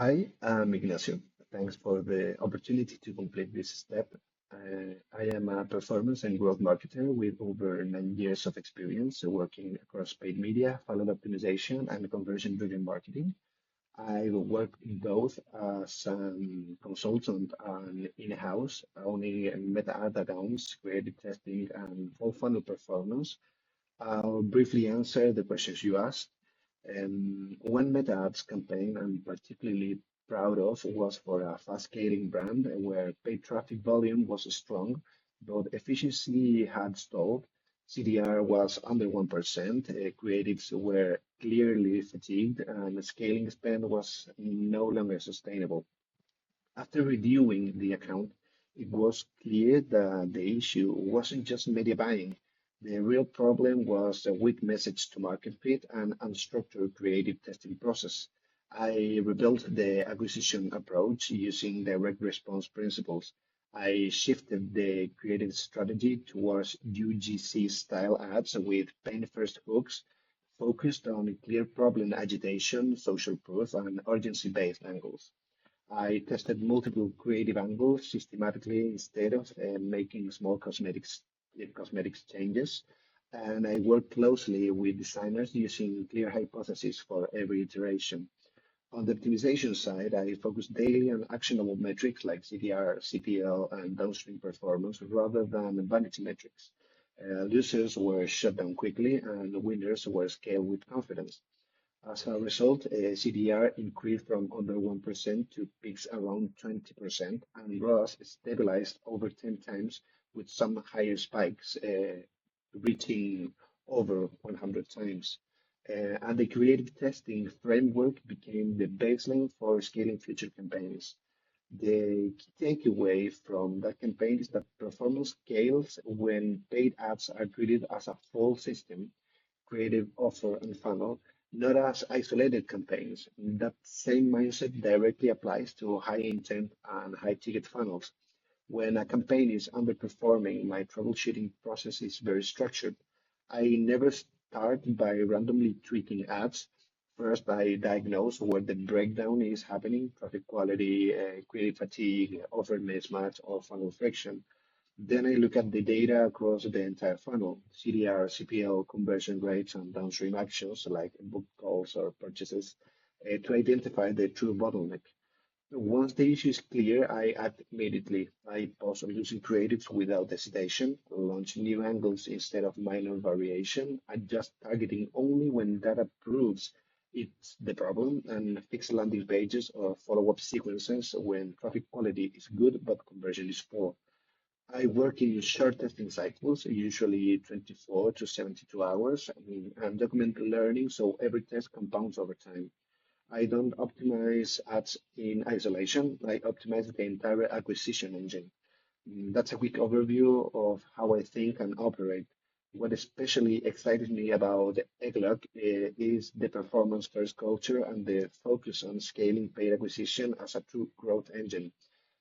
Hi, I'm Ignacio. Thanks for the opportunity to complete this step. I am a performance and growth marketer with over 9 years of experience working across paid media, funnel optimization, and conversion-driven marketing. I work both as a consultant and in-house, owning meta ad accounts, creative testing, and full funnel performance. I'll briefly answer the questions you asked. One meta ads campaign I'm particularly proud of was for a fast-scaling brand where paid traffic volume was strong, but efficiency had stalled. CDR was under 1%, creatives were clearly fatigued, and scaling spend was no longer sustainable. After reviewing the account, it was clear that the issue wasn't just media buying. The real problem was a weak message to market fit and unstructured creative testing process. I rebuilt the acquisition approach using direct response principles. I shifted the creative strategy towards UGC style ads with pain first hooks focused on clear problem agitation, social proof, and urgency based angles. I tested multiple creative angles systematically instead of making small cosmetics changes. And I worked closely with designers using clear hypotheses for every iteration. On the optimization side, I focused daily on actionable metrics like CTR, CPL, and downstream performance rather than vanity metrics. Losers were shut down quickly, and winners were scaled with confidence. As a result, CDR increased from under 1% to peaks around 20%, and ROAS stabilized over 10 times with some higher spikes reaching over 100 times. And the creative testing framework became the baseline for scaling future campaigns. The key takeaway from that campaign is that performance scales when paid ads are treated as a full system, creative offer and funnel, not as isolated campaigns. That same mindset directly applies to high intent and high ticket funnels. When a campaign is underperforming, my troubleshooting process is very structured. I never start by randomly tweaking ads. First, I diagnose where the breakdown is happening, traffic quality, creative fatigue, offer mismatch, or funnel friction. Then I look at the data across the entire funnel, CDR, CPL, conversion rates, and downstream actions like book calls or purchases to identify the true bottleneck. Once the issue is clear, I act immediately. I pause on using creatives without hesitation, launch new angles instead of minor variation, adjust targeting only when data proves it's the problem, and fix landing pages or follow-up sequences when traffic quality is good but conversion is poor. I work in short testing cycles, usually 24 to 72 hours, and document learning so every test compounds over time. I don't optimize ads in isolation. I optimize the entire acquisition engine. That's a quick overview of how I think and operate. What especially excites me about Egglock is the performance first culture and the focus on scaling paid acquisition as a true growth engine.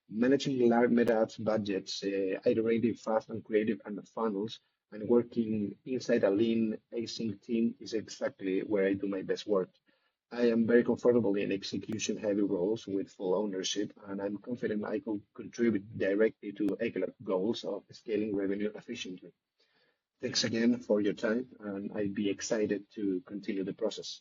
Managing large meta ads budgets, iterating fast and creative and funnels, and working inside a lean async team is exactly where I do my best work. I am very comfortable in execution heavy roles with full ownership, and I'm confident I could contribute directly to ECLAC goals of scaling revenue efficiently. Thanks again for your time, and I'd be excited to continue the process.